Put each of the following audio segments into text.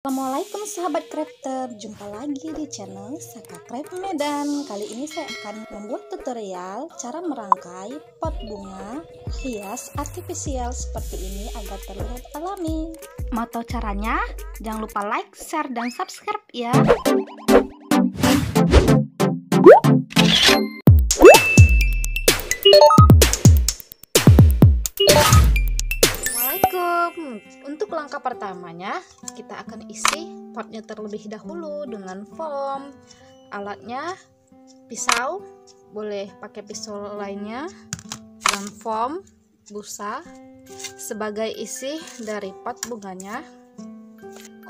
Assalamualaikum sahabat crafter, jumpa lagi di channel Saka Craft Medan. Kali ini saya akan membuat tutorial cara merangkai pot bunga hias artifisial seperti ini agar terlihat alami. Mau tahu caranya? Jangan lupa like, share, dan subscribe ya. Untuk langkah pertamanya kita akan isi potnya terlebih dahulu dengan foam. Alatnya pisau, boleh pakai pisau lainnya, dan foam, busa sebagai isi dari pot bunganya.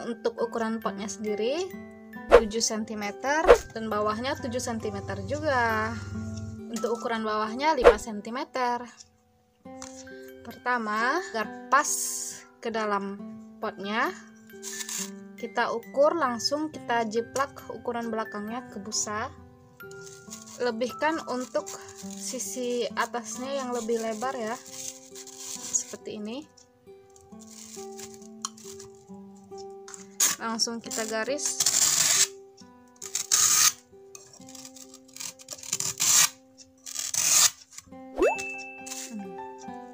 Untuk ukuran potnya sendiri 7 cm dan bawahnya 7 cm juga. Untuk ukuran bawahnya 5 cm. Pertama, agar pas ke dalam potnya, kita ukur, langsung kita jiplak ukuran belakangnya ke busa. Lebihkan untuk sisi atasnya yang lebih lebar ya, seperti ini. Langsung kita garis.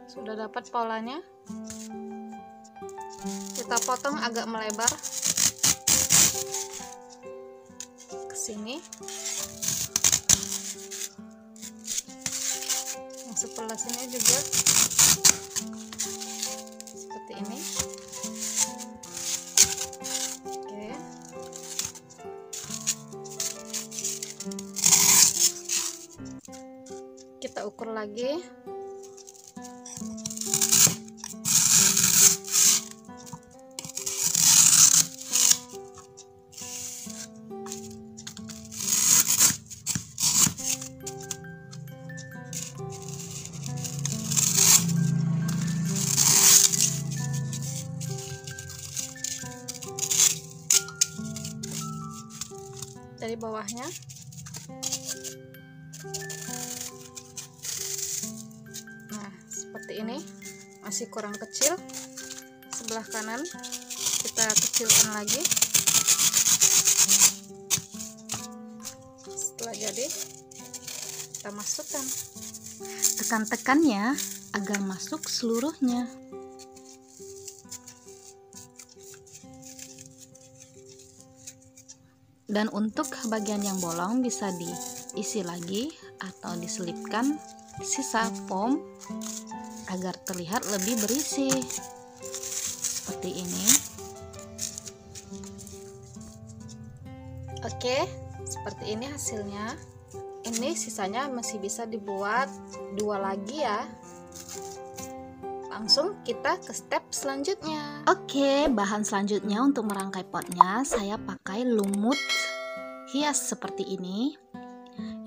Sudah dapat polanya, kita potong agak melebar ke sini. Yang sebelah sini juga seperti ini. Oke. Kita ukur lagi. Dari bawahnya nah seperti ini, masih kurang kecil. Sebelah kanan kita kecilkan lagi. Setelah jadi, kita masukkan, tekan-tekannya agar masuk seluruhnya. Dan untuk bagian yang bolong bisa diisi lagi atau diselipkan sisa foam agar terlihat lebih berisi seperti ini. Oke, seperti ini hasilnya. Ini sisanya masih bisa dibuat 2 lagi ya. Langsung kita ke step selanjutnya. Oke, bahan selanjutnya untuk merangkai potnya saya pakai lumut hias seperti ini.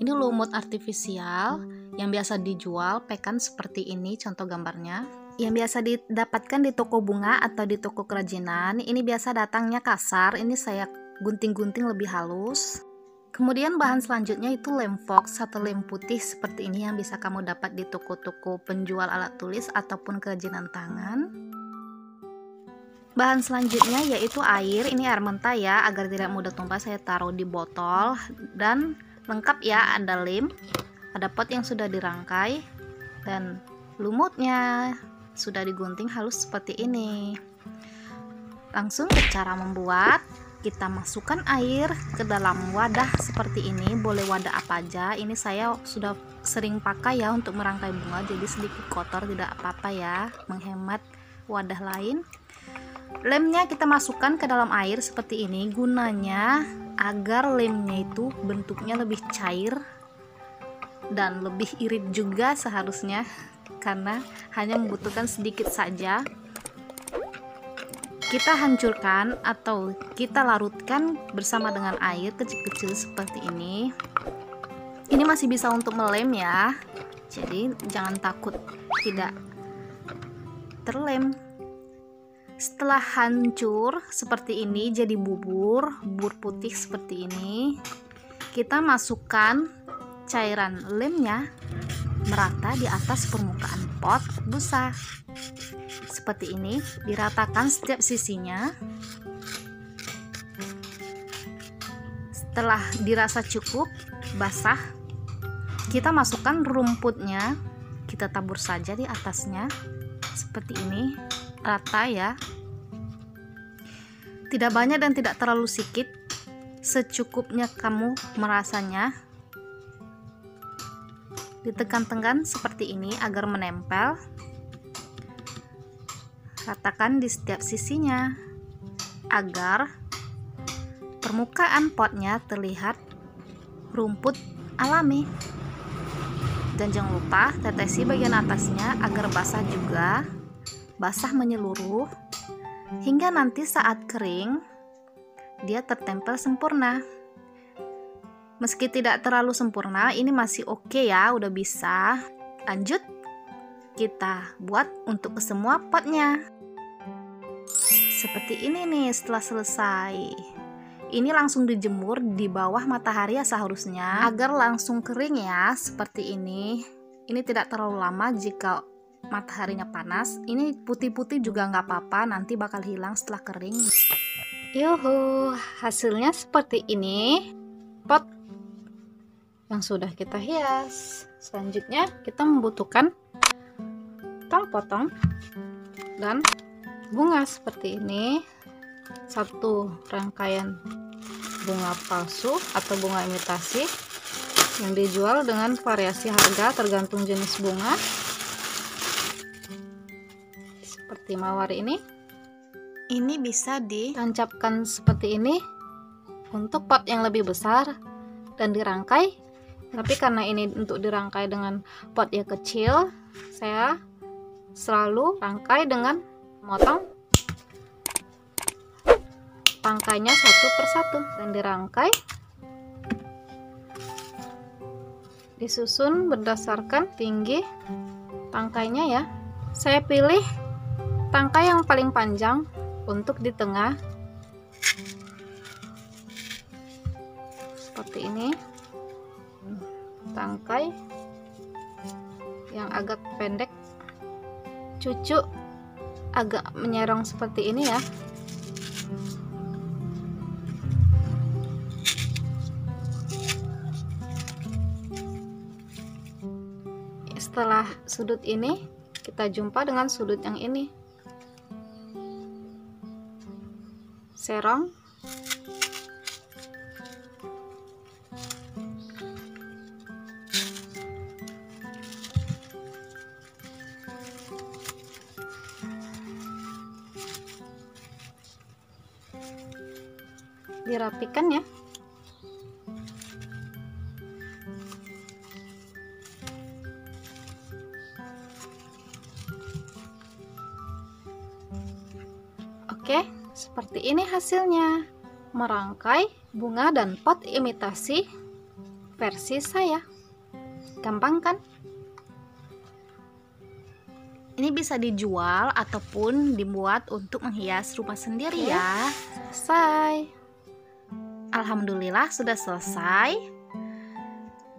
Ini lumut artifisial yang biasa dijual pekan seperti ini, contoh gambarnya. Yang biasa didapatkan di toko bunga atau di toko kerajinan. Ini biasa datangnya kasar, ini saya gunting-gunting lebih halus. Kemudian bahan selanjutnya itu lem fox atau lem putih seperti ini yang bisa kamu dapat di toko-toko penjual alat tulis ataupun kerajinan tangan. Bahan selanjutnya yaitu air. Ini air mentah ya, agar tidak mudah tumpah saya taruh di botol. Dan lengkap ya, ada lem, ada pot yang sudah dirangkai, dan lumutnya sudah digunting halus seperti ini. Langsung ke cara membuat. Kita masukkan air ke dalam wadah seperti ini, boleh wadah apa aja. Ini saya sudah sering pakai ya untuk merangkai bunga, jadi sedikit kotor tidak apa-apa ya, menghemat wadah lain. Lemnya kita masukkan ke dalam air seperti ini, gunanya agar lemnya itu bentuknya lebih cair dan lebih irit juga seharusnya, karena hanya membutuhkan sedikit saja. Kita hancurkan atau kita larutkan bersama dengan air kecil-kecil seperti ini. Ini masih bisa untuk melem ya, jadi jangan takut tidak terlem. Setelah hancur seperti ini, jadi bubur putih seperti ini, kita masukkan cairan lemnya merata di atas permukaan pot busa. Seperti ini, diratakan setiap sisinya. Setelah dirasa cukup basah, kita masukkan rumputnya, kita tabur saja di atasnya seperti ini, rata ya, tidak banyak dan tidak terlalu sedikit, secukupnya kamu merasanya. Ditekan-tekan seperti ini agar menempel, ratakan di setiap sisinya agar permukaan potnya terlihat rumput alami. Dan jangan lupa tetesi bagian atasnya agar basah juga, basah menyeluruh, hingga nanti saat kering dia tertempel sempurna. Meski tidak terlalu sempurna, ini masih oke ya, udah bisa. Lanjut, kita buat untuk semua potnya. Seperti ini nih setelah selesai. Ini langsung dijemur di bawah matahari ya seharusnya, agar langsung kering ya, seperti ini. Ini tidak terlalu lama jika mataharinya panas. Ini putih-putih juga nggak apa-apa, nanti bakal hilang setelah kering. Yuhu, hasilnya seperti ini. Pot yang sudah kita hias. Selanjutnya kita membutuhkan potong dan bunga seperti ini. Satu rangkaian bunga palsu atau bunga imitasi yang dijual dengan variasi harga tergantung jenis bunga. Seperti mawar ini bisa ditancapkan seperti ini untuk pot yang lebih besar dan dirangkai. Tapi karena ini untuk dirangkai dengan pot yang kecil, saya selalu rangkai dengan memotong tangkainya satu persatu dan dirangkai, disusun berdasarkan tinggi tangkainya ya. Saya pilih tangkai yang paling panjang untuk di tengah seperti ini. Tangkai yang agak pendek, cucu agak menyerong seperti ini ya. Setelah sudut ini, kita jumpa dengan sudut yang ini. Serong. Dirapikan ya. Oke, seperti ini hasilnya. Merangkai bunga dan pot imitasi versi saya. Gampang kan? Ini bisa dijual ataupun dibuat untuk menghias rumah sendiri ya. Selesai. Alhamdulillah sudah selesai.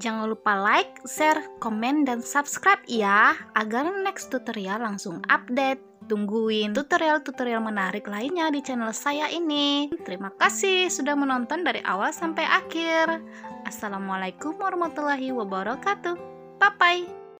Jangan lupa like, share, komen, dan subscribe ya, agar next tutorial langsung update. Tungguin tutorial-tutorial menarik lainnya di channel saya ini. Terima kasih sudah menonton dari awal sampai akhir. Assalamualaikum warahmatullahi wabarakatuh. Bye-bye.